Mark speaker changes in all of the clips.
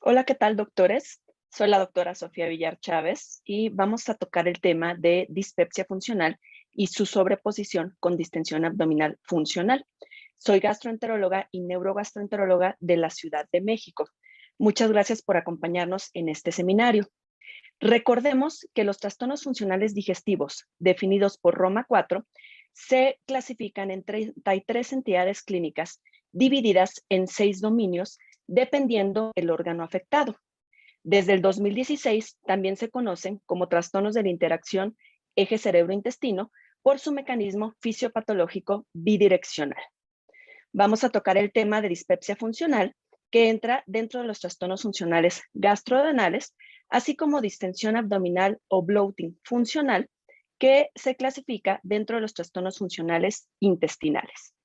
Speaker 1: Hola, ¿qué tal, doctores? Soy la doctora Sofía Villar Chávez y vamos a tocar el tema de dispepsia funcional y su sobreposición con distensión abdominal funcional. Soy gastroenteróloga y neurogastroenteróloga de la Ciudad de México. Muchas gracias por acompañarnos en este seminario. Recordemos que los trastornos funcionales digestivos, definidos por Roma 4, se clasifican en 33 entidades clínicas divididas en 6 dominios, dependiendo del órgano afectado. Desde el 2016 también se conocen como trastornos de la interacción eje cerebro-intestino por su mecanismo fisiopatológico bidireccional. Vamos a tocar el tema de dispepsia funcional, que entra dentro de los trastornos funcionales gastrodenales, así como distensión abdominal o bloating funcional, que se clasifica dentro de los trastornos funcionales intestinales.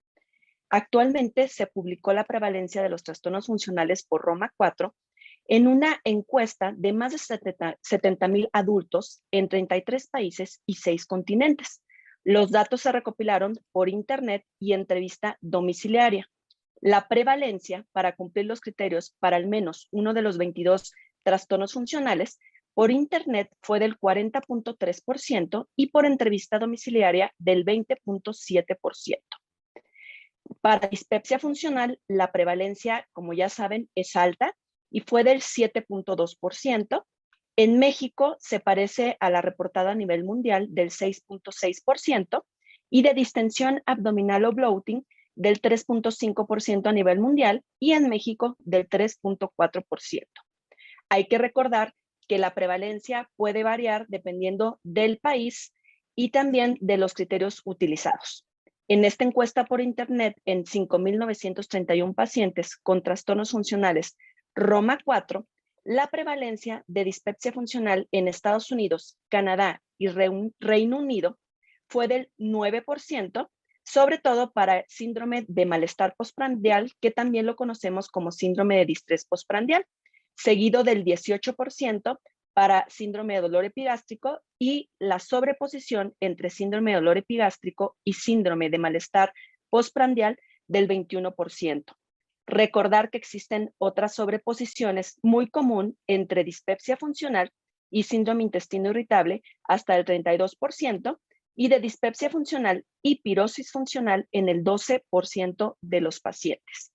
Speaker 1: Actualmente se publicó la prevalencia de los trastornos funcionales por Roma 4 en una encuesta de más de 70,000 adultos en 33 países y 6 continentes. Los datos se recopilaron por internet y entrevista domiciliaria. La prevalencia para cumplir los criterios para al menos uno de los 22 trastornos funcionales por internet fue del 40.3% y por entrevista domiciliaria del 20.7%. Para dispepsia funcional, la prevalencia, como ya saben, es alta y fue del 7.2%. En México se parece a la reportada a nivel mundial del 6.6% y de distensión abdominal o bloating del 3.5% a nivel mundial y en México del 3.4%. Hay que recordar que la prevalencia puede variar dependiendo del país y también de los criterios utilizados. En esta encuesta por internet, en 5,931 pacientes con trastornos funcionales Roma 4, la prevalencia de dispepsia funcional en Estados Unidos, Canadá y Reino Unido fue del 9%, sobre todo para síndrome de malestar postprandial, que también lo conocemos como síndrome de distrés postprandial, seguido del 18% para síndrome de dolor epigástrico y la sobreposición entre síndrome de dolor epigástrico y síndrome de malestar postprandial del 21%. Recordar que existen otras sobreposiciones muy común entre dispepsia funcional y síndrome intestino irritable hasta el 32% y de dispepsia funcional y pirosis funcional en el 12% de los pacientes.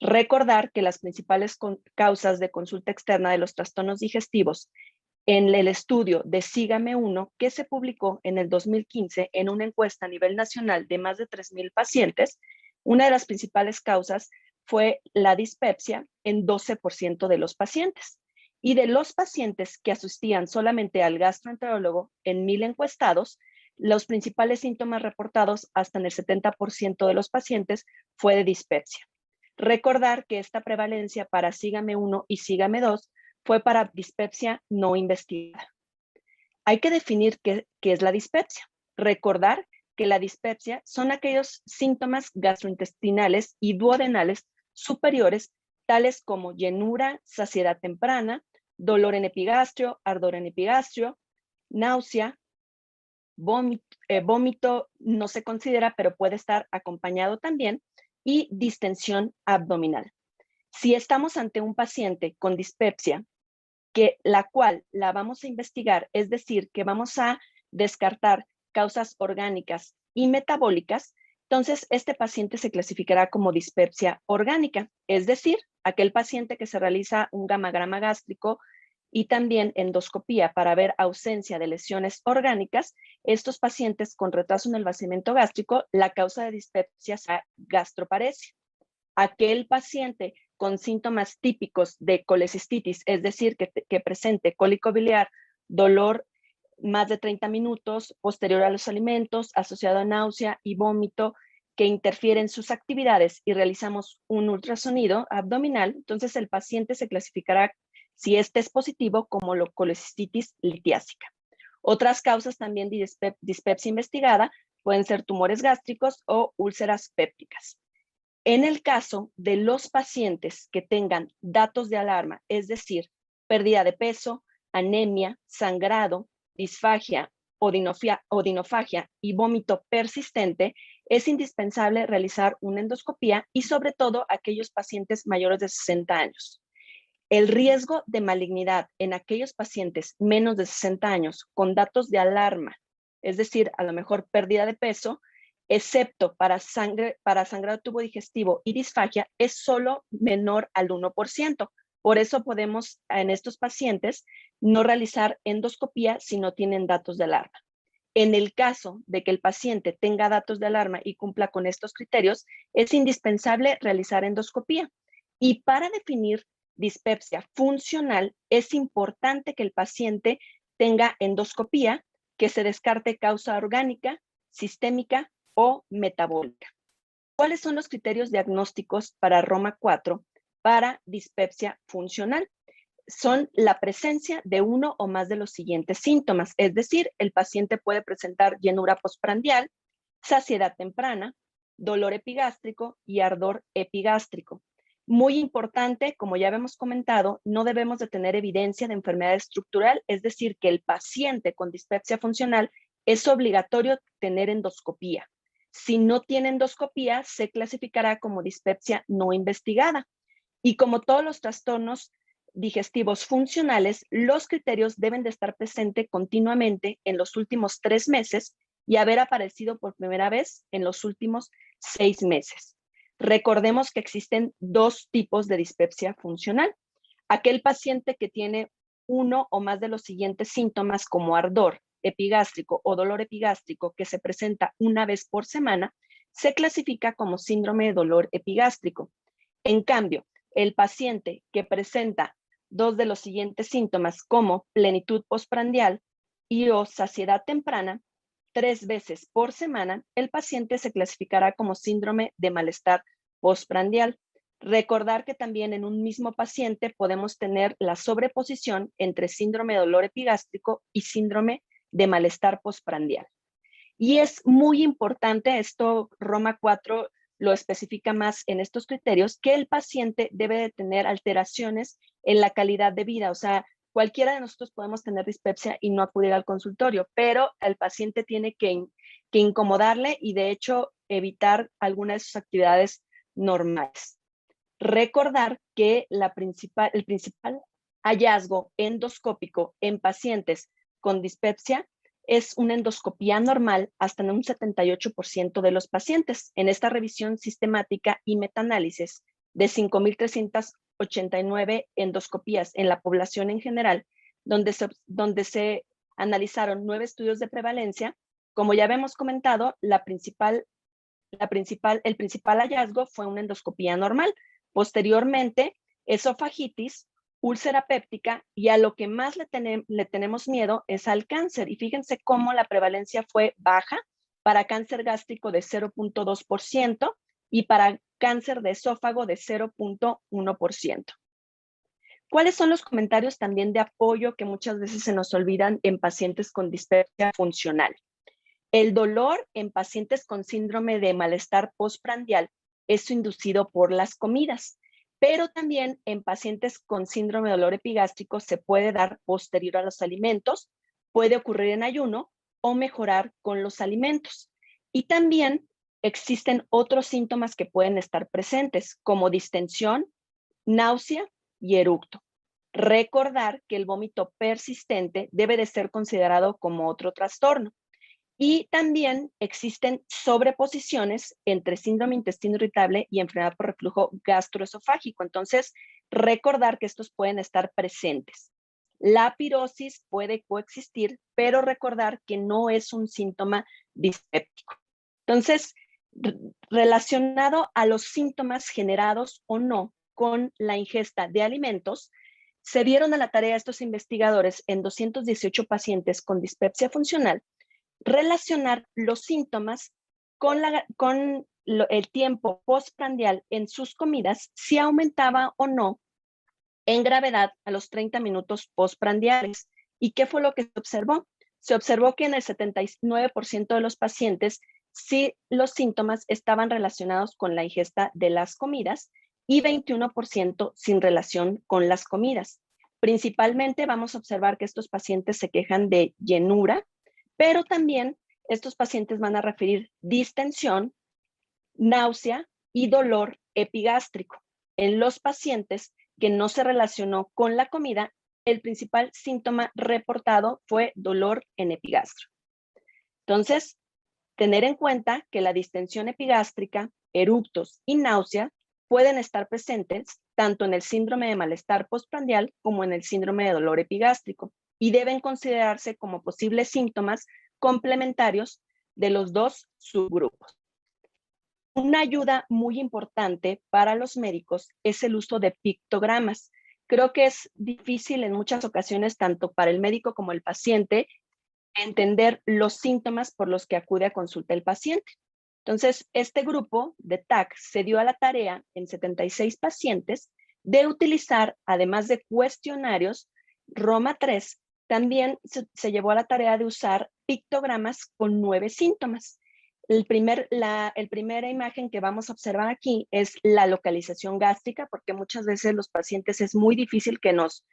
Speaker 1: Recordar que las principales causas de consulta externa de los trastornos digestivos en el estudio de Sígame 1, que se publicó en el 2015 en una encuesta a nivel nacional de más de 3,000 pacientes, una de las principales causas fue la dispepsia en 12% de los pacientes. Y de los pacientes que asistían solamente al gastroenterólogo en 1,000 encuestados, los principales síntomas reportados hasta en el 70% de los pacientes fue de dispepsia. Recordar que esta prevalencia para Sígame 1 y Sígame 2 fue para dispepsia no investigada. Hay que definir qué es la dispepsia. Recordar que la dispepsia son aquellos síntomas gastrointestinales y duodenales superiores, tales como llenura, saciedad temprana, dolor en epigastrio, ardor en epigastrio, náusea, vómito no se considera, pero puede estar acompañado también, y distensión abdominal. Si estamos ante un paciente con dispepsia, la cual la vamos a investigar, es decir, que vamos a descartar causas orgánicas y metabólicas, entonces este paciente se clasificará como dispepsia orgánica, es decir, aquel paciente que se realiza un gamagrama gástrico y también endoscopía para ver ausencia de lesiones orgánicas, estos pacientes con retraso en el vaciamiento gástrico, la causa de dispepsia será gastroparesia. Aquel paciente con síntomas típicos de colecistitis, es decir, que presente cólico biliar, dolor más de 30 minutos posterior a los alimentos, asociado a náusea y vómito, que interfieren sus actividades y realizamos un ultrasonido abdominal, entonces el paciente se clasificará, si este es positivo, como colecistitis litiásica. Otras causas también de dispepsia investigada pueden ser tumores gástricos o úlceras pépticas. En el caso de los pacientes que tengan datos de alarma, es decir, pérdida de peso, anemia, sangrado, disfagia, odinofagia y vómito persistente, es indispensable realizar una endoscopía y sobre todo aquellos pacientes mayores de 60 años. El riesgo de malignidad en aquellos pacientes menos de 60 años con datos de alarma, es decir, a lo mejor pérdida de peso, excepto para sangrado tubo digestivo y disfagia, es solo menor al 1%. Por eso podemos en estos pacientes no realizar endoscopía si no tienen datos de alarma. En el caso de que el paciente tenga datos de alarma y cumpla con estos criterios, es indispensable realizar endoscopía. Y para definir dispepsia funcional, es importante que el paciente tenga endoscopía, que se descarte causa orgánica, sistémica o metabólica. ¿Cuáles son los criterios diagnósticos para Roma 4 para dispepsia funcional? Son la presencia de uno o más de los siguientes síntomas, es decir, el paciente puede presentar llenura postprandial, saciedad temprana, dolor epigástrico y ardor epigástrico. Muy importante, como ya habíamos comentado, no debemos de tener evidencia de enfermedad estructural, es decir, que el paciente con dispepsia funcional es obligatorio tener endoscopía. Si no tiene endoscopía, se clasificará como dispepsia no investigada. Y como todos los trastornos digestivos funcionales, los criterios deben de estar presentes continuamente en los últimos 3 meses y haber aparecido por primera vez en los últimos 6 meses. Recordemos que existen 2 tipos de dispepsia funcional. Aquel paciente que tiene uno o más de los siguientes síntomas como ardor epigástrico o dolor epigástrico que se presenta una vez por semana, se clasifica como síndrome de dolor epigástrico. En cambio, el paciente que presenta 2 de los siguientes síntomas como plenitud postprandial y o saciedad temprana 3 veces por semana, el paciente se clasificará como síndrome de malestar postprandial. Recordar que también en un mismo paciente podemos tener la sobreposición entre síndrome de dolor epigástrico y síndrome de malestar postprandial. Y es muy importante, esto Roma 4 lo especifica más en estos criterios, que el paciente debe de tener alteraciones en la calidad de vida. O sea, cualquiera de nosotros podemos tener dispepsia y no acudir al consultorio, pero el paciente tiene que incomodarle y de hecho evitar alguna de sus actividades normales. Recordar que el principal hallazgo endoscópico en pacientes con dispepsia es una endoscopía normal hasta en un 78% de los pacientes. En esta revisión sistemática y metaanálisis de 5,389 endoscopías en la población en general, donde se analizaron 9 estudios de prevalencia, como ya habíamos comentado, el principal hallazgo fue una endoscopía normal. Posteriormente, esofagitis, úlcera péptica y a lo que más le tenemos miedo es al cáncer. Y fíjense cómo la prevalencia fue baja para cáncer gástrico de 0.2% y para cáncer de esófago de 0.1%. ¿Cuáles son los comentarios también de apoyo que muchas veces se nos olvidan en pacientes con dispepsia funcional? El dolor en pacientes con síndrome de malestar postprandial es inducido por las comidas, pero también en pacientes con síndrome de dolor epigástrico se puede dar posterior a los alimentos, puede ocurrir en ayuno o mejorar con los alimentos. Y también existen otros síntomas que pueden estar presentes, como distensión, náusea y eructo. Recordar que el vómito persistente debe de ser considerado como otro trastorno. Y también existen sobreposiciones entre síndrome intestino irritable y enfermedad por reflujo gastroesofágico. Entonces, recordar que estos pueden estar presentes. La pirosis puede coexistir, pero recordar que no es un síntoma dispéptico. Entonces, relacionado a los síntomas generados o no con la ingesta de alimentos, se dieron a la tarea estos investigadores en 218 pacientes con dispepsia funcional relacionar los síntomas con el tiempo postprandial en sus comidas, si aumentaba o no en gravedad a los 30 minutos postprandiales. ¿Y qué fue lo que se observó? Se observó que en el 79% de los pacientes sí los síntomas estaban relacionados con la ingesta de las comidas y 21% sin relación con las comidas. Principalmente vamos a observar que estos pacientes se quejan de llenura, pero también estos pacientes van a referir distensión, náusea y dolor epigástrico. En los pacientes que no se relacionó con la comida, el principal síntoma reportado fue dolor en epigastro. Entonces, tener en cuenta que la distensión epigástrica, eructos y náusea pueden estar presentes tanto en el síndrome de malestar postprandial como en el síndrome de dolor epigástrico y deben considerarse como posibles síntomas complementarios de los dos subgrupos. Una ayuda muy importante para los médicos es el uso de pictogramas. Creo que es difícil en muchas ocasiones, tanto para el médico como el paciente, entender los síntomas por los que acude a consulta el paciente. Entonces, este grupo de TAC se dio a la tarea en 76 pacientes de utilizar, además de cuestionarios, Roma 3, también se llevó a la tarea de usar pictogramas con 9 síntomas. La primera imagen que vamos a observar aquí es la localización gástrica, porque muchas veces los pacientes es muy difícil que nos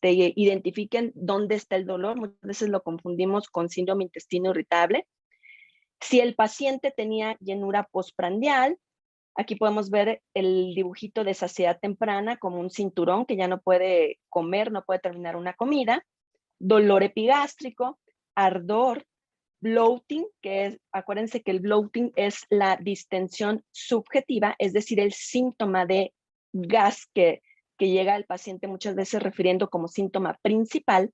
Speaker 1: identifiquen dónde está el dolor. Muchas veces lo confundimos con síndrome intestino irritable. Si el paciente tenía llenura postprandial, aquí podemos ver el dibujito de saciedad temprana como un cinturón que ya no puede comer, no puede terminar una comida. Dolor epigástrico, ardor, bloating, acuérdense que el bloating es la distensión subjetiva, es decir, el síntoma de gas que llega al paciente muchas veces refiriendo como síntoma principal,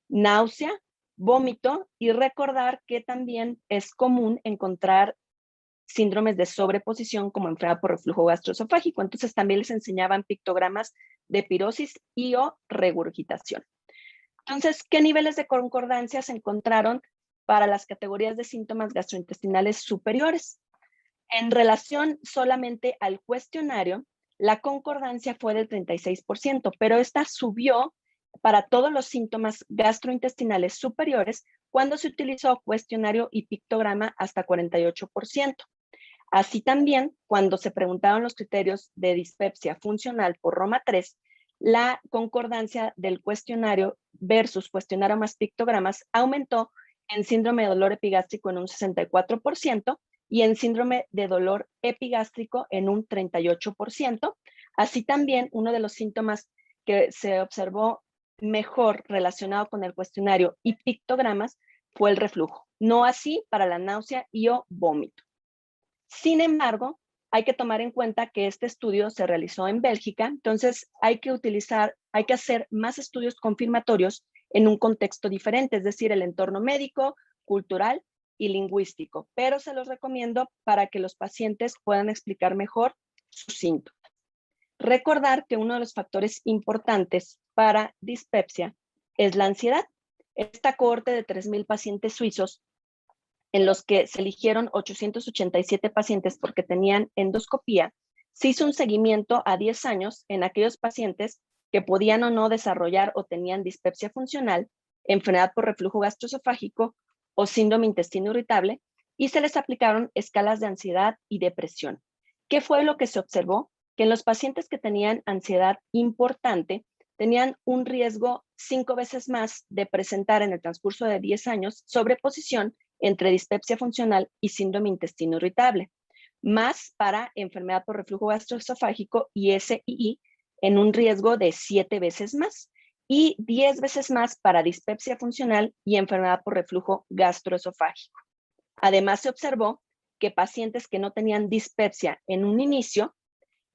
Speaker 1: náusea, vómito, y recordar que también es común encontrar síndromes de sobreposición como enfermedad por reflujo gastroesofágico. Entonces también les enseñaban pictogramas de pirosis y o regurgitación. Entonces, ¿qué niveles de concordancia se encontraron para las categorías de síntomas gastrointestinales superiores? En relación solamente al cuestionario, la concordancia fue del 36%, pero esta subió para todos los síntomas gastrointestinales superiores cuando se utilizó cuestionario y pictograma hasta 48%. Así también, cuando se preguntaron los criterios de dispepsia funcional por Roma 3, la concordancia del cuestionario versus cuestionario más pictogramas aumentó en síndrome de dolor epigástrico en un 64% y en síndrome de dolor epigástrico en un 38%. Así también, uno de los síntomas que se observó mejor relacionado con el cuestionario y pictogramas fue el reflujo. No así para la náusea y o vómito. Sin embargo, hay que tomar en cuenta que este estudio se realizó en Bélgica, entonces hay que hacer más estudios confirmatorios en un contexto diferente, es decir, el entorno médico, cultural y lingüístico, pero se los recomiendo para que los pacientes puedan explicar mejor sus síntomas. Recordar que uno de los factores importantes para dispepsia es la ansiedad. Esta cohorte de 3,000 pacientes suizos, en los que se eligieron 887 pacientes porque tenían endoscopía, se hizo un seguimiento a 10 años en aquellos pacientes que podían o no desarrollar o tenían dispepsia funcional, enfermedad por reflujo gastroesofágico o síndrome intestino irritable, y se les aplicaron escalas de ansiedad y depresión. ¿Qué fue lo que se observó? Que en los pacientes que tenían ansiedad importante, tenían un riesgo 5 veces más de presentar en el transcurso de 10 años sobreposición entre dispepsia funcional y síndrome intestino irritable, más para enfermedad por reflujo gastroesofágico y SII en un riesgo de 7 veces más y 10 veces más para dispepsia funcional y enfermedad por reflujo gastroesofágico. Además, se observó que pacientes que no tenían dispepsia en un inicio,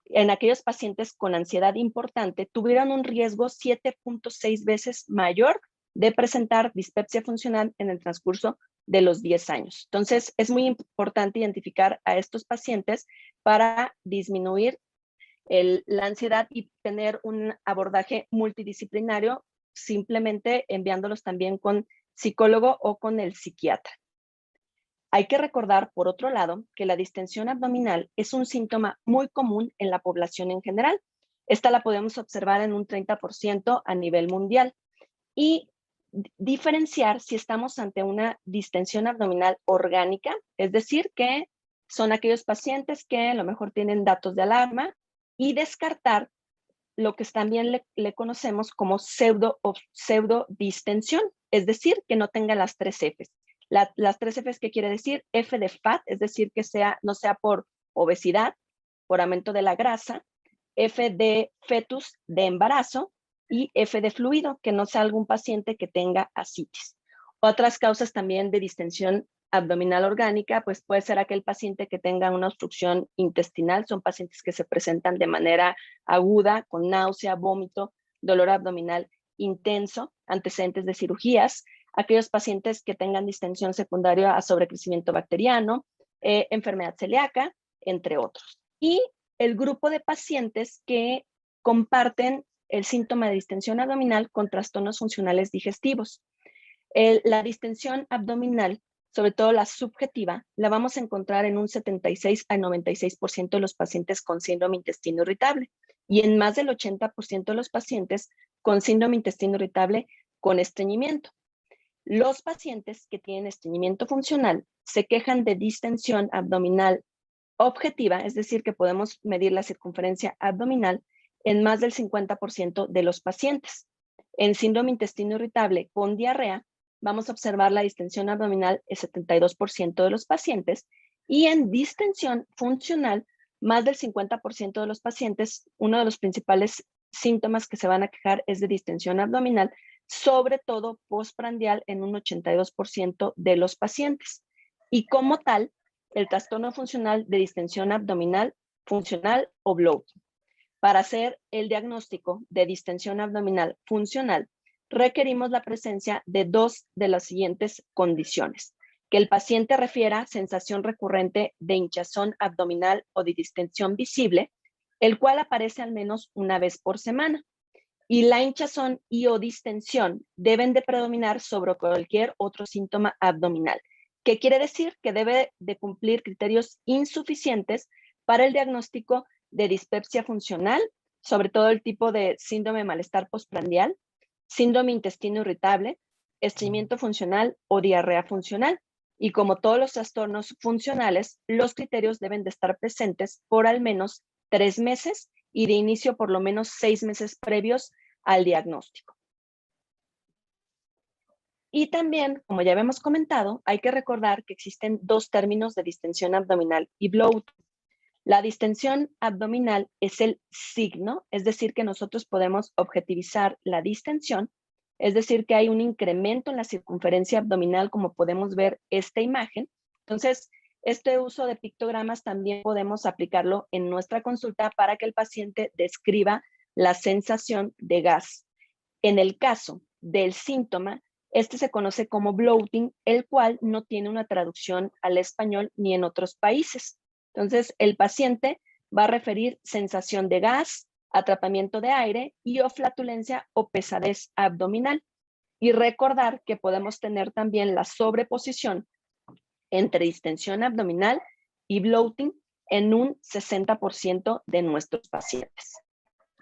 Speaker 1: en aquellos pacientes con ansiedad importante, tuvieron un riesgo 7.6 veces mayor de presentar dispepsia funcional en el transcurso de los 10 años. Entonces, es muy importante identificar a estos pacientes para disminuir la ansiedad y tener un abordaje multidisciplinario, simplemente enviándolos también con psicólogo o con el psiquiatra. Hay que recordar, por otro lado, que la distensión abdominal es un síntoma muy común en la población en general. Esta la podemos observar en un 30% a nivel mundial. Y diferenciar si estamos ante una distensión abdominal orgánica, es decir, que son aquellos pacientes que a lo mejor tienen datos de alarma, y descartar lo que también le conocemos como pseudodistensión, es decir, que no tenga las tres Fs. Las tres Fs, ¿qué quiere decir? F de fat, es decir, que no sea por obesidad, por aumento de la grasa, F de fetus, de embarazo, y F de fluido, que no sea algún paciente que tenga ascitis. Otras causas también de distensión abdominal orgánica, pues puede ser aquel paciente que tenga una obstrucción intestinal, son pacientes que se presentan de manera aguda, con náusea, vómito, dolor abdominal intenso, antecedentes de cirugías, aquellos pacientes que tengan distensión secundaria a sobrecrecimiento bacteriano, enfermedad celíaca, entre otros. Y el grupo de pacientes que comparten el síntoma de distensión abdominal con trastornos funcionales digestivos. La distensión abdominal, sobre todo la subjetiva, la vamos a encontrar en un 76 al 96% de los pacientes con síndrome intestino irritable y en más del 80% de los pacientes con síndrome intestino irritable con estreñimiento. Los pacientes que tienen estreñimiento funcional se quejan de distensión abdominal objetiva, es decir, que podemos medir la circunferencia abdominal en más del 50% de los pacientes. En síndrome intestino irritable con diarrea, vamos a observar la distensión abdominal en 72% de los pacientes y en distensión funcional, más del 50% de los pacientes, uno de los principales síntomas que se van a quejar es de distensión abdominal, sobre todo postprandial en un 82% de los pacientes. Y como tal, el trastorno funcional de distensión abdominal funcional o bloating. Para hacer el diagnóstico de distensión abdominal funcional, requerimos la presencia de dos de las siguientes condiciones. Que el paciente refiera sensación recurrente de hinchazón abdominal o de distensión visible, el cual aparece al menos una vez por semana. Y la hinchazón y o distensión deben de predominar sobre cualquier otro síntoma abdominal. ¿Qué quiere decir? Que debe de cumplir criterios insuficientes para el diagnóstico de dispepsia funcional, sobre todo el tipo de síndrome de malestar postprandial, síndrome intestino irritable, estreñimiento funcional o diarrea funcional. Y como todos los trastornos funcionales, los criterios deben de estar presentes por al menos 3 meses y de inicio por lo menos 6 meses previos al diagnóstico. Y también, como ya habíamos comentado, hay que recordar que existen dos términos de distensión abdominal y bloat. La distensión abdominal es el signo, es decir, que nosotros podemos objetivizar la distensión, es decir, que hay un incremento en la circunferencia abdominal, como podemos ver esta imagen. Entonces, este uso de pictogramas también podemos aplicarlo en nuestra consulta para que el paciente describa la sensación de gas. En el caso del síntoma, este se conoce como bloating, el cual no tiene una traducción al español ni en otros países. Entonces, el paciente va a referir sensación de gas, atrapamiento de aire y o flatulencia o pesadez abdominal. Y recordar que podemos tener también la sobreposición entre distensión abdominal y bloating en un 60% de nuestros pacientes.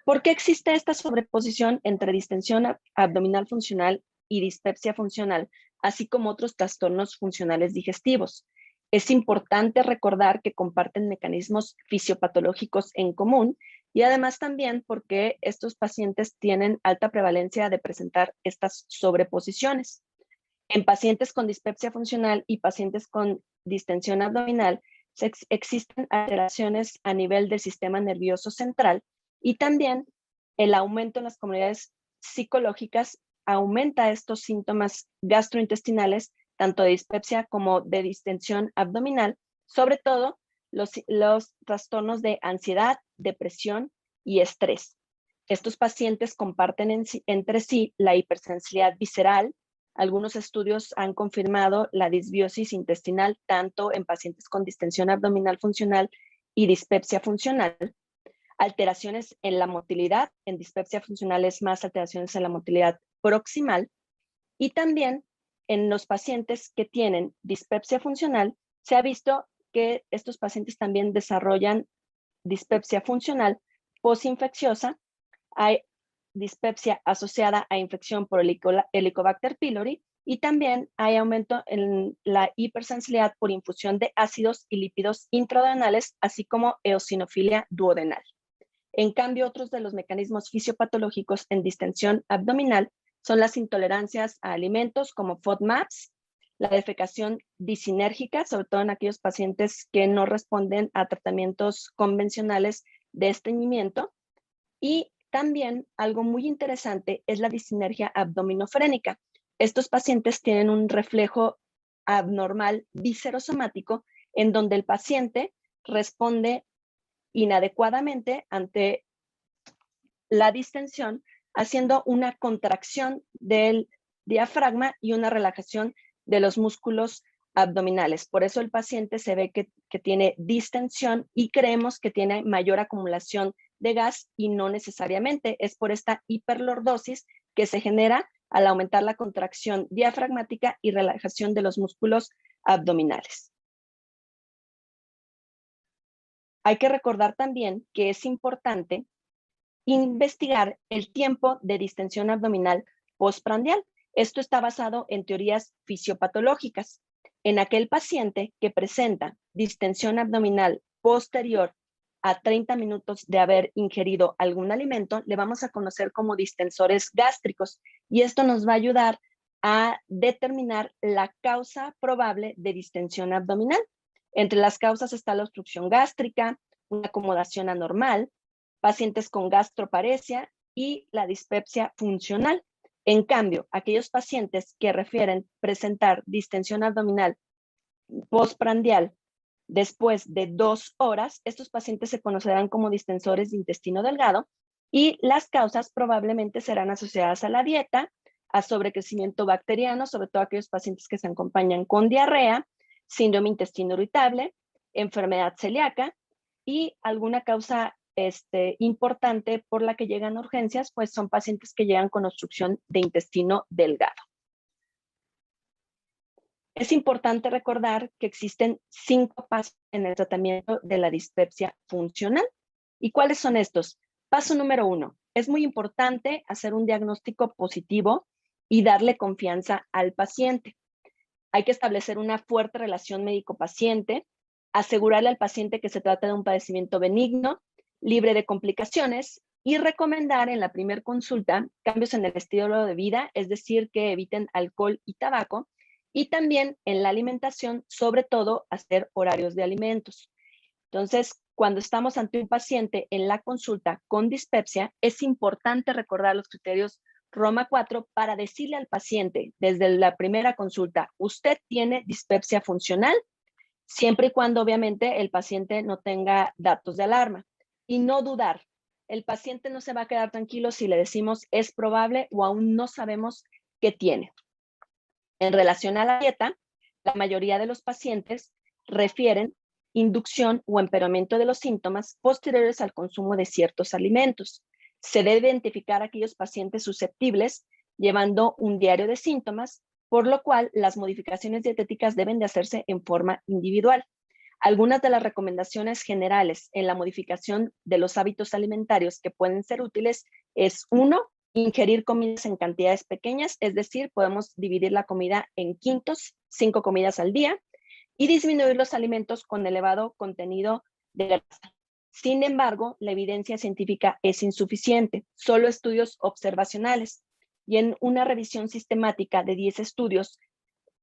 Speaker 1: ¿Por qué existe esta sobreposición entre distensión abdominal funcional y dispepsia funcional, así como otros trastornos funcionales digestivos? Es importante recordar que comparten mecanismos fisiopatológicos en común y además también porque estos pacientes tienen alta prevalencia de presentar estas sobreposiciones. En pacientes con dispepsia funcional y pacientes con distensión abdominal, existen alteraciones a nivel del sistema nervioso central y también el aumento en las comunidades psicológicas aumenta estos síntomas gastrointestinales, tanto de dispepsia como de distensión abdominal, sobre todo los trastornos de ansiedad, depresión y estrés. Estos pacientes comparten entre sí la hipersensibilidad visceral. Algunos estudios han confirmado la disbiosis intestinal tanto en pacientes con distensión abdominal funcional y dispepsia funcional. Alteraciones en la motilidad, en dispepsia funcional es más alteraciones en la motilidad proximal. Y también en los pacientes que tienen dispepsia funcional, se ha visto que estos pacientes también desarrollan dispepsia funcional posinfecciosa. Hay dispepsia asociada a infección por Helicobacter pylori y también hay aumento en la hipersensibilidad por infusión de ácidos y lípidos intraduodenales, así como eosinofilia duodenal. En cambio, otros de los mecanismos fisiopatológicos en distensión abdominal son las intolerancias a alimentos como FODMAPs, la defecación disinérgica, sobre todo en aquellos pacientes que no responden a tratamientos convencionales de estreñimiento, y también algo muy interesante es la disinergia abdominofrénica. Estos pacientes tienen un reflejo abnormal viscerosomático en donde el paciente responde inadecuadamente ante la distensión, haciendo una contracción del diafragma y una relajación de los músculos abdominales. Por eso el paciente se ve que tiene distensión y creemos que tiene mayor acumulación de gas y no necesariamente. Es por esta hiperlordosis que se genera al aumentar la contracción diafragmática y relajación de los músculos abdominales. Hay que recordar también que es importante investigar el tiempo de distensión abdominal postprandial. Esto está basado en teorías fisiopatológicas. En aquel paciente que presenta distensión abdominal posterior a 30 minutos de haber ingerido algún alimento, le vamos a conocer como distensores gástricos, y esto nos va a ayudar a determinar la causa probable de distensión abdominal. Entre las causas está la obstrucción gástrica, una acomodación anormal, pacientes con gastroparesia y la dispepsia funcional. En cambio, aquellos pacientes que refieren presentar distensión abdominal postprandial después de 2 horas, estos pacientes se conocerán como distensores de intestino delgado, y las causas probablemente serán asociadas a la dieta, a sobrecrecimiento bacteriano, sobre todo aquellos pacientes que se acompañan con diarrea, síndrome intestino irritable, enfermedad celíaca y alguna causa importante por la que llegan a urgencias, pues son pacientes que llegan con obstrucción de intestino delgado. Es importante recordar que existen 5 pasos en el tratamiento de la dispepsia funcional. ¿Y cuáles son estos? Paso número 1. Es muy importante hacer un diagnóstico positivo y darle confianza al paciente. Hay que establecer una fuerte relación médico-paciente, asegurarle al paciente que se trata de un padecimiento benigno, libre de complicaciones, y recomendar en la primera consulta cambios en el estilo de vida, es decir, que eviten alcohol y tabaco, y también en la alimentación, sobre todo hacer horarios de alimentos. Entonces, cuando estamos ante un paciente en la consulta con dispepsia, es importante recordar los criterios Roma 4 para decirle al paciente desde la primera consulta: usted tiene dispepsia funcional, siempre y cuando obviamente el paciente no tenga datos de alarma, y no dudar. El paciente no se va a quedar tranquilo si le decimos es probable o aún no sabemos qué tiene. En relación a la dieta, la mayoría de los pacientes refieren inducción o empeoramiento de los síntomas posteriores al consumo de ciertos alimentos. Se debe identificar a aquellos pacientes susceptibles llevando un diario de síntomas, por lo cual las modificaciones dietéticas deben de hacerse en forma individual. Algunas de las recomendaciones generales en la modificación de los hábitos alimentarios que pueden ser útiles es: 1, ingerir comidas en cantidades pequeñas, es decir, podemos dividir la comida en quintos, 5 comidas al día, y disminuir los alimentos con elevado contenido de grasa. Sin embargo, la evidencia científica es insuficiente, solo estudios observacionales, y en una revisión sistemática de 10 estudios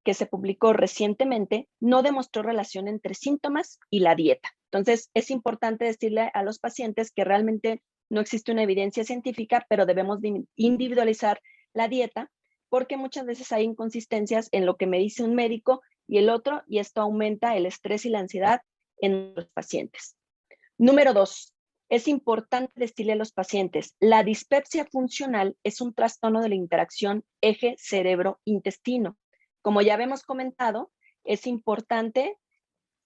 Speaker 1: que se publicó recientemente, no demostró relación entre síntomas y la dieta. Entonces, es importante decirle a los pacientes que realmente no existe una evidencia científica, pero debemos de individualizar la dieta, porque muchas veces hay inconsistencias en lo que me dice un médico y el otro, y esto aumenta el estrés y la ansiedad en los pacientes. Número 2, es importante decirle a los pacientes: la dispepsia funcional es un trastorno de la interacción eje cerebro-intestino. Como ya habíamos comentado, es importante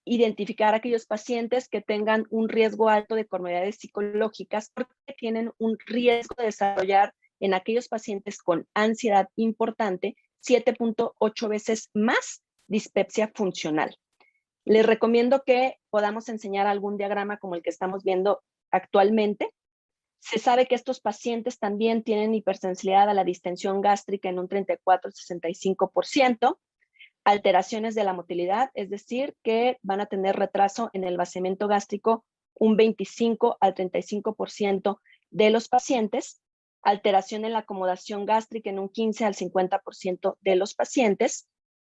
Speaker 1: identificar a aquellos pacientes que tengan un riesgo alto de comorbilidades psicológicas, porque tienen un riesgo de desarrollar en aquellos pacientes con ansiedad importante 7.8 veces más dispepsia funcional. Les recomiendo que podamos enseñar algún diagrama como el que estamos viendo actualmente. Se sabe que estos pacientes también tienen hipersensibilidad a la distensión gástrica en un 34-65%, alteraciones de la motilidad, es decir, que van a tener retraso en el vaciamiento gástrico un 25 al 35% de los pacientes, alteración en la acomodación gástrica en un 15 al 50% de los pacientes.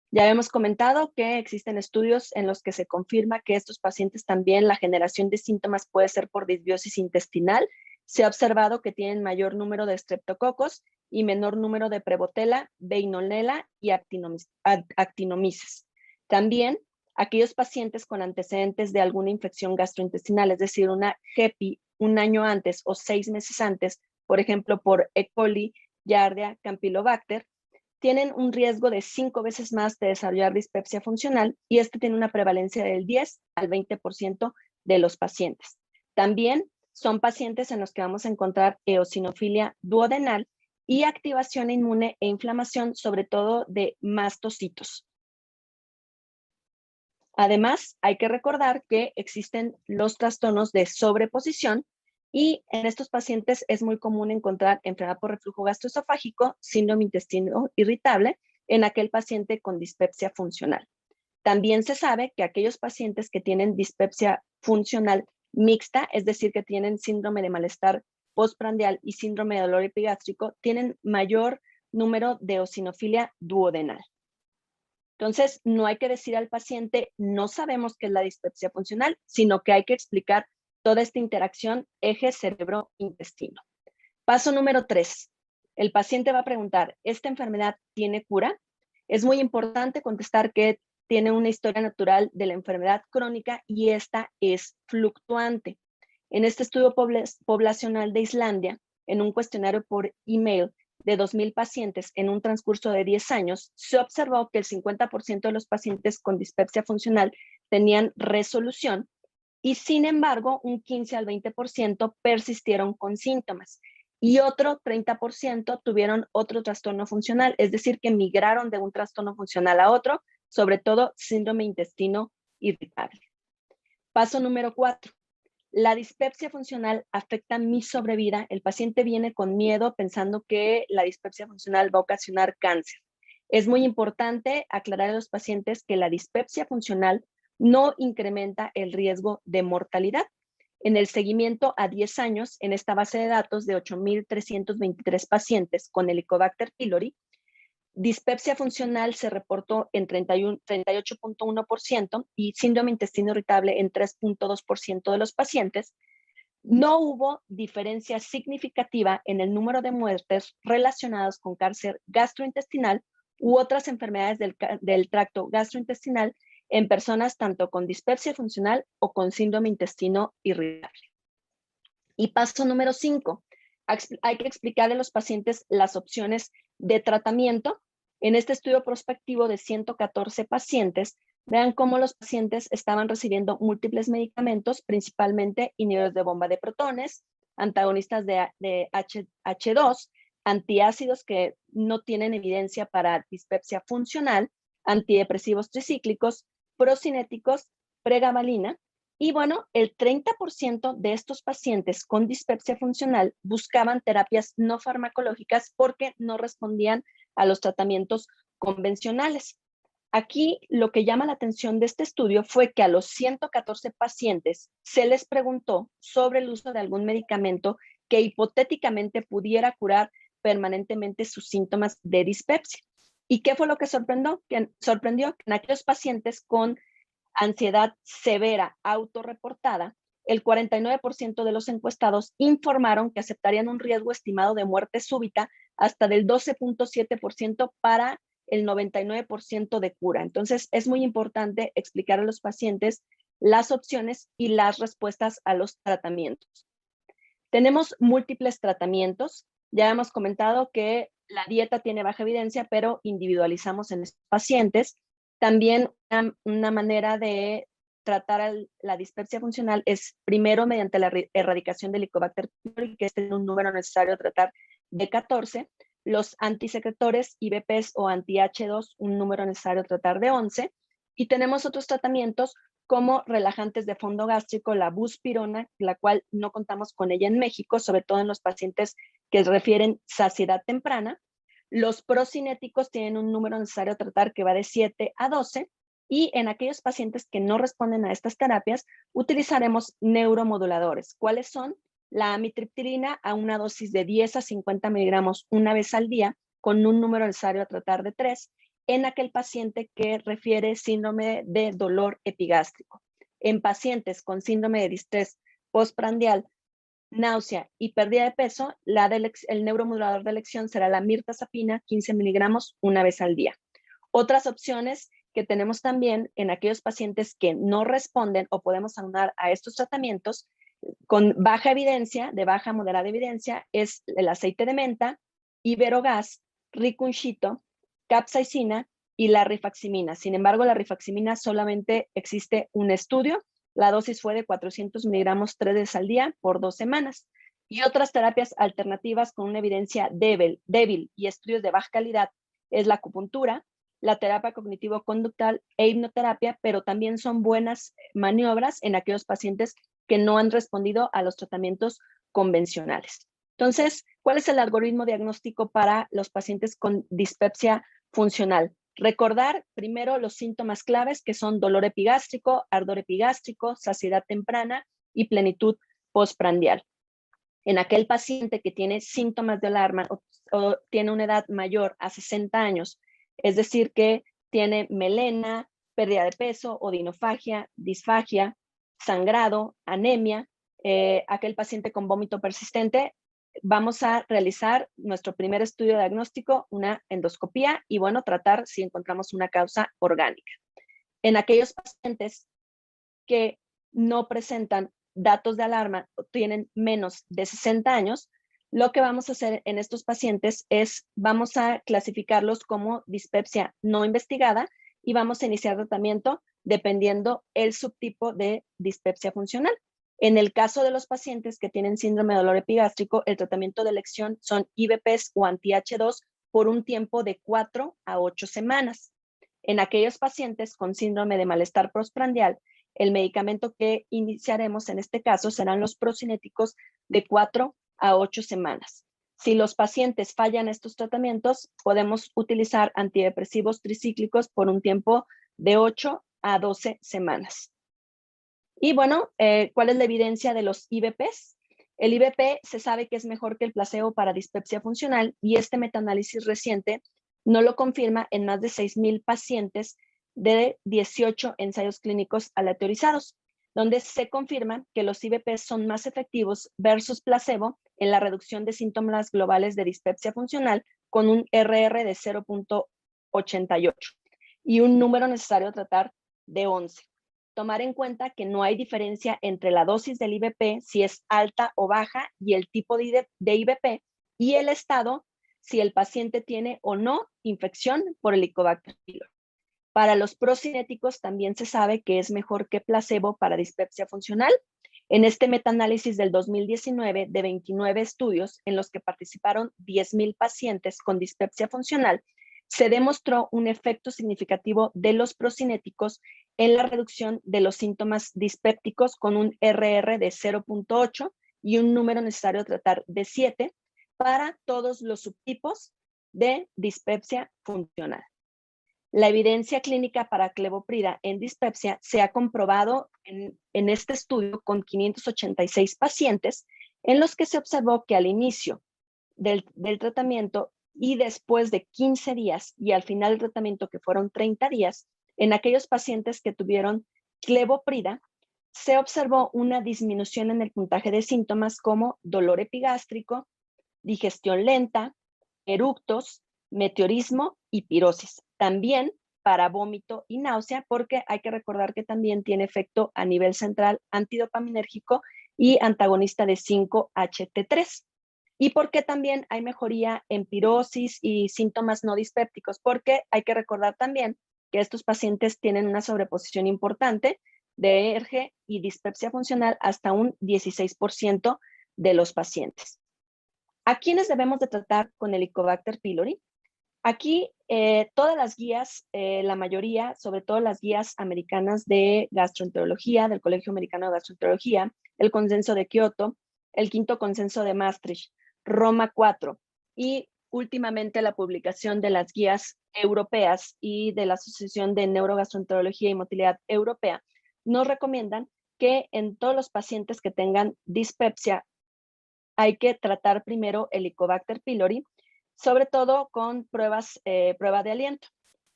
Speaker 1: Ya hemos comentado que existen estudios en los que se confirma que estos pacientes también la generación de síntomas puede ser por disbiosis intestinal. Se ha observado que tienen mayor número de estreptococos y menor número de Prevotella, Veillonella y Actinomyces. También aquellos pacientes con antecedentes de alguna infección gastrointestinal, es decir, una GEPI un año antes o 6 meses antes, por ejemplo, por E. coli, Giardia, Campylobacter, tienen un riesgo de 5 veces más de desarrollar dispepsia funcional y este tiene una prevalencia del 10 al 20% de los pacientes. También son pacientes en los que vamos a encontrar eosinofilia duodenal y activación inmune e inflamación, sobre todo de mastocitos. Además, hay que recordar que existen los trastornos de sobreposición y en estos pacientes es muy común encontrar enfermedad por reflujo gastroesofágico, síndrome intestino irritable en aquel paciente con dispepsia funcional. También se sabe que aquellos pacientes que tienen dispepsia funcional mixta, es decir, que tienen síndrome de malestar postprandial y síndrome de dolor epigástrico, tienen mayor número de eosinofilia duodenal. Entonces, no hay que decir al paciente, no sabemos qué es la dispepsia funcional, sino que hay que explicar toda esta interacción eje cerebro-intestino. Paso número 3. El paciente va a preguntar, ¿esta enfermedad tiene cura? Es muy importante contestar que tiene una historia natural de la enfermedad crónica y esta es fluctuante. En este estudio poblacional de Islandia, en un cuestionario por email de 2,000 pacientes en un transcurso de 10 años, se observó que el 50% de los pacientes con dispepsia funcional tenían resolución y sin embargo un 15 al 20% persistieron con síntomas y otro 30% tuvieron otro trastorno funcional, es decir, que migraron de un trastorno funcional a otro, sobre todo síndrome intestino irritable. Paso número 4. La dispepsia funcional afecta mi sobrevida. El paciente viene con miedo pensando que la dispepsia funcional va a ocasionar cáncer. Es muy importante aclarar a los pacientes que la dispepsia funcional no incrementa el riesgo de mortalidad. En el seguimiento a 10 años, en esta base de datos de 8,323 pacientes con Helicobacter pylori, dispepsia funcional se reportó en 38.1% y síndrome intestino irritable en 3.2% de los pacientes. No hubo diferencia significativa en el número de muertes relacionadas con cáncer gastrointestinal u otras enfermedades del tracto gastrointestinal en personas tanto con dispepsia funcional o con síndrome intestino irritable. Y paso número 5. Hay que explicarle a los pacientes las opciones de tratamiento. En este estudio prospectivo de 114 pacientes, vean cómo los pacientes estaban recibiendo múltiples medicamentos, principalmente inhibidores de bomba de protones, antagonistas de H2, antiácidos que no tienen evidencia para dispepsia funcional, antidepresivos tricíclicos, procinéticos, pregabalina. Y bueno, el 30% de estos pacientes con dispepsia funcional buscaban terapias no farmacológicas porque no respondían a los tratamientos convencionales. Aquí lo que llama la atención de este estudio fue que a los 114 pacientes se les preguntó sobre el uso de algún medicamento que hipotéticamente pudiera curar permanentemente sus síntomas de dispepsia. ¿Y qué fue lo que sorprendió? Que en aquellos pacientes con ansiedad severa autorreportada, el 49% de los encuestados informaron que aceptarían un riesgo estimado de muerte súbita hasta del 12.7% para el 99% de cura. Entonces, es muy importante explicar a los pacientes las opciones y las respuestas a los tratamientos. Tenemos múltiples tratamientos. Ya hemos comentado que la dieta tiene baja evidencia, pero individualizamos en estos pacientes. También una manera de tratar la dispepsia funcional es primero mediante la erradicación del Helicobacter pylori, que es un número necesario a tratar de 14, los antisecretores IBPs o anti-H2, un número necesario a tratar de 11, y tenemos otros tratamientos como relajantes de fondo gástrico, la buspirona, la cual no contamos con ella en México, sobre todo en los pacientes que refieren saciedad temprana. Los procinéticos tienen un número necesario a tratar que va de 7 a 12 Y en aquellos pacientes que no responden a estas terapias, utilizaremos neuromoduladores. ¿Cuáles son? La amitriptilina a una dosis de 10 a 50 miligramos una vez al día, con un número necesario a tratar de 3, en aquel paciente que refiere síndrome de dolor epigástrico. En pacientes con síndrome de distrés postprandial, náusea y pérdida de peso, el neuromodulador de elección será la mirtazapina, 15 miligramos una vez al día. Otras opciones que tenemos también en aquellos pacientes que no responden o podemos aunar a estos tratamientos con baja evidencia, de baja a moderada evidencia, es el aceite de menta, iberogás, ricunchito, capsaicina y la rifaximina. Sin embargo, la rifaximina solamente existe un estudio. La dosis fue de 400 miligramos 3 veces al día por 2 semanas. Y otras terapias alternativas con una evidencia débil y estudios de baja calidad es la acupuntura, la terapia cognitivo-conductual e hipnoterapia, pero también son buenas maniobras en aquellos pacientes que no han respondido a los tratamientos convencionales. Entonces, ¿cuál es el algoritmo diagnóstico para los pacientes con dispepsia funcional? Recordar primero los síntomas claves que son dolor epigástrico, ardor epigástrico, saciedad temprana y plenitud postprandial. En aquel paciente que tiene síntomas de alarma o tiene una edad mayor a 60 años, es decir, que tiene melena, pérdida de peso, odinofagia, disfagia, sangrado, anemia, aquel paciente con vómito persistente, vamos a realizar nuestro primer estudio diagnóstico, una endoscopía, y bueno, tratar si encontramos una causa orgánica. En aquellos pacientes que no presentan datos de alarma o tienen menos de 60 años, lo que vamos a hacer en estos pacientes es, vamos a clasificarlos como dispepsia no investigada y vamos a iniciar tratamiento dependiendo el subtipo de dispepsia funcional. En el caso de los pacientes que tienen síndrome de dolor epigástrico, el tratamiento de elección son IVPs o anti-H2 por un tiempo de 4 a 8 semanas. En aquellos pacientes con síndrome de malestar postprandial, el medicamento que iniciaremos en este caso serán los procinéticos de 4 a 8 semanas. Si los pacientes fallan estos tratamientos, podemos utilizar antidepresivos tricíclicos por un tiempo de 8 a 12 semanas. Y bueno, ¿cuál es la evidencia de los IVPs? El IVP se sabe que es mejor que el placebo para dispepsia funcional y este metaanálisis reciente no lo confirma en más de 6,000 pacientes de 18 ensayos clínicos aleatorizados, donde se confirma que los IVPs son más efectivos versus placebo en la reducción de síntomas globales de dispepsia funcional con un RR de 0.88 y un número necesario a tratar de 11. Tomar en cuenta que no hay diferencia entre la dosis del IVP, si es alta o baja, y el tipo de IVP, y el estado, si el paciente tiene o no infección por Helicobacter pylori. Para los procinéticos también se sabe que es mejor que placebo para dispepsia funcional. En este metaanálisis del 2019 de 29 estudios en los que participaron 10,000 pacientes con dispepsia funcional, se demostró un efecto significativo de los procinéticos en la reducción de los síntomas dispépticos con un RR de 0.8 y un número necesario a tratar de 7 para todos los subtipos de dispepsia funcional. La evidencia clínica para clevoprida en dispepsia se ha comprobado en este estudio con 586 pacientes en los que se observó que al inicio del tratamiento y después de 15 días y al final del tratamiento, que fueron 30 días, en aquellos pacientes que tuvieron clevoprida, se observó una disminución en el puntaje de síntomas como dolor epigástrico, digestión lenta, eructos, meteorismo y pirosis. También para vómito y náusea, porque hay que recordar que también tiene efecto a nivel central antidopaminérgico y antagonista de 5-HT3. ¿Y por qué también hay mejoría en pirosis y síntomas no dispépticos? Porque hay que recordar también que estos pacientes tienen una sobreposición importante de ERG y dispepsia funcional hasta un 16% de los pacientes. ¿A quiénes debemos de tratar con Helicobacter pylori? Aquí todas las guías, la mayoría, sobre todo las guías americanas de gastroenterología, del Colegio Americano de Gastroenterología, el Consenso de Kioto, el Quinto Consenso de Maastricht, Roma 4 y últimamente la publicación de las guías europeas y de la Asociación de Neurogastroenterología y Motilidad Europea nos recomiendan que en todos los pacientes que tengan dispepsia hay que tratar primero Helicobacter pylori, sobre todo con prueba de aliento.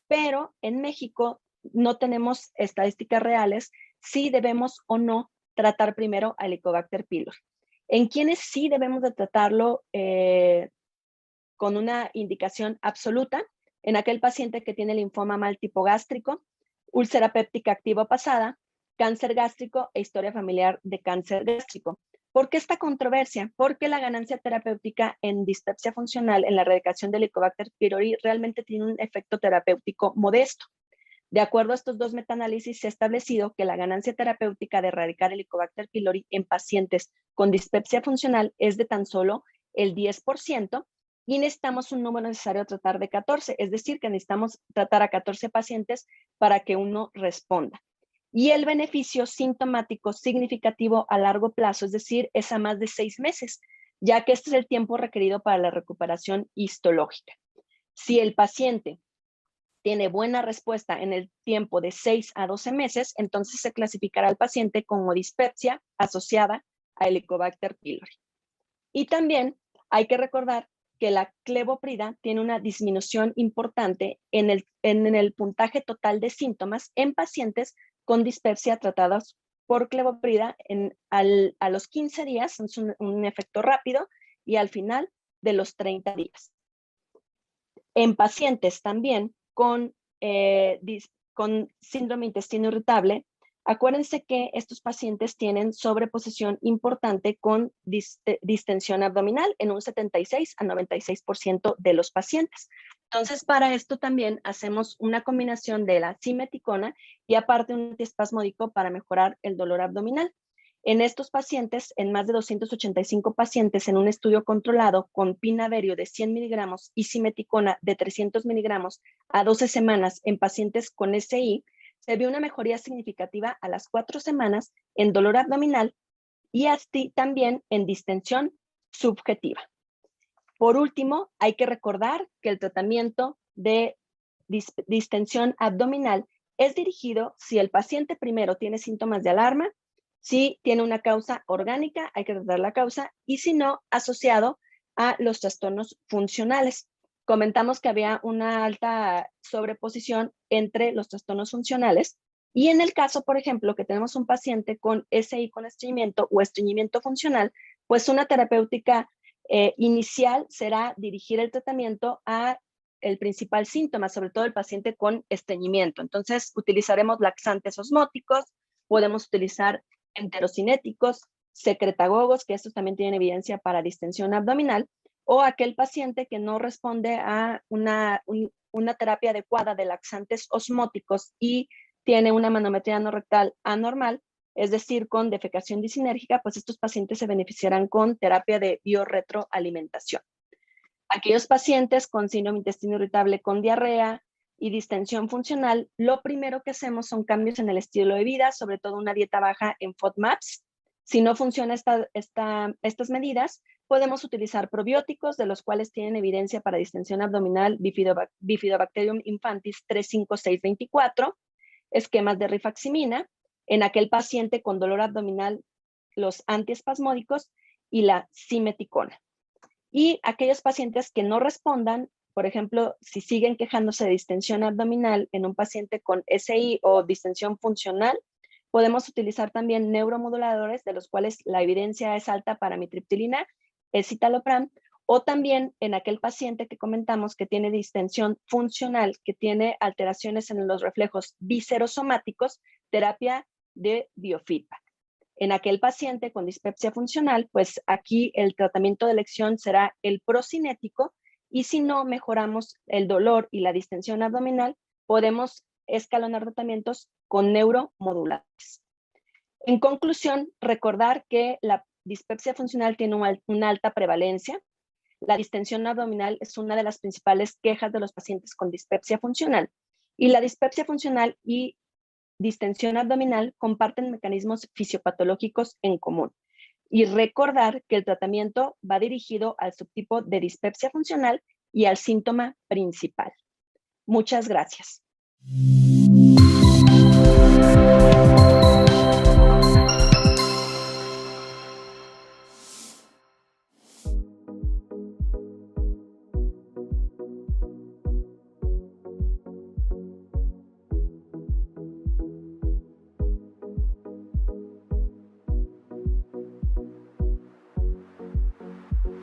Speaker 1: Pero en México no tenemos estadísticas reales si debemos o no tratar primero a Helicobacter pylori. En quienes sí debemos de tratarlo con una indicación absoluta, en aquel paciente que tiene linfoma mal tipo gástrico, úlcera péptica activa pasada, cáncer gástrico e historia familiar de cáncer gástrico. ¿Por qué esta controversia? Porque la ganancia terapéutica en dispepsia funcional, en la erradicación del Helicobacter pylori, realmente tiene un efecto terapéutico modesto. De acuerdo a estos dos metaanálisis, se ha establecido que la ganancia terapéutica de erradicar Helicobacter pylori en pacientes con dispepsia funcional es de tan solo el 10%, y necesitamos un número necesario a tratar de 14, es decir, que necesitamos tratar a 14 pacientes para que uno responda. Y el beneficio sintomático significativo a largo plazo, es decir, es a más de 6 meses, ya que este es el tiempo requerido para la recuperación histológica. Si el paciente tiene buena respuesta en el tiempo de 6 a 12 meses, entonces se clasificará al paciente como dispepsia asociada a Helicobacter pylori. Y también hay que recordar que la clevoprida tiene una disminución importante en el puntaje total de síntomas en pacientes con dispepsia tratados por clevoprida a los 15 días, es un efecto rápido, y al final de los 30 días. En pacientes también con síndrome intestino irritable, acuérdense que estos pacientes tienen sobreposición importante con distensión abdominal en un 76 a 96% de los pacientes. Entonces, para esto también hacemos una combinación de la simeticona y aparte un antiespasmódico para mejorar el dolor abdominal. En estos pacientes, en más de 285 pacientes en un estudio controlado con pinaverio de 100 miligramos y simeticona de 300 miligramos a 12 semanas en pacientes con SI, se vio una mejoría significativa a las 4 semanas en dolor abdominal y así también en distensión subjetiva. Por último, hay que recordar que el tratamiento de distensión abdominal es dirigido si el paciente primero tiene síntomas de alarma, si tiene una causa orgánica, hay que tratar la causa, y si no, asociado a los trastornos funcionales. Comentamos que había una alta sobreposición entre los trastornos funcionales, y en el caso, por ejemplo, que tenemos un paciente con SI con estreñimiento o estreñimiento funcional, pues una terapéutica inicial será dirigir el tratamiento a el principal síntoma, sobre todo el paciente con estreñimiento. Entonces, utilizaremos laxantes osmóticos, podemos utilizar enterocinéticos, secretagogos, que estos también tienen evidencia para distensión abdominal, o aquel paciente que no responde a una terapia adecuada de laxantes osmóticos y tiene una manometría anorrectal anormal, es decir, con defecación disinérgica, pues estos pacientes se beneficiarán con terapia de biorretroalimentación. Aquellos pacientes con síndrome intestino irritable con diarrea y distensión funcional, lo primero que hacemos son cambios en el estilo de vida, sobre todo una dieta baja en FODMAPs. Si no funcionan estas medidas, podemos utilizar probióticos, de los cuales tienen evidencia para distensión abdominal Bifidobacterium infantis 35624, esquemas de rifaximina, en aquel paciente con dolor abdominal, los antiespasmódicos y la simeticona. Y aquellos pacientes que no respondan, por ejemplo, si siguen quejándose de distensión abdominal en un paciente con SI o distensión funcional, podemos utilizar también neuromoduladores, de los cuales la evidencia es alta para mitriptilina, escitalopram, o también en aquel paciente que comentamos que tiene distensión funcional, que tiene alteraciones en los reflejos viscerosomáticos, terapia de biofeedback. En aquel paciente con dispepsia funcional, pues aquí el tratamiento de elección será el procinético, y si no mejoramos el dolor y la distensión abdominal, podemos escalonar tratamientos con neuromoduladores. En conclusión, recordar que la dispepsia funcional tiene una alta prevalencia. La distensión abdominal es una de las principales quejas de los pacientes con dispepsia funcional, y la dispepsia funcional y distensión abdominal comparten mecanismos fisiopatológicos en común. Y recordar que el tratamiento va dirigido al subtipo de dispepsia funcional y al síntoma principal. Muchas gracias.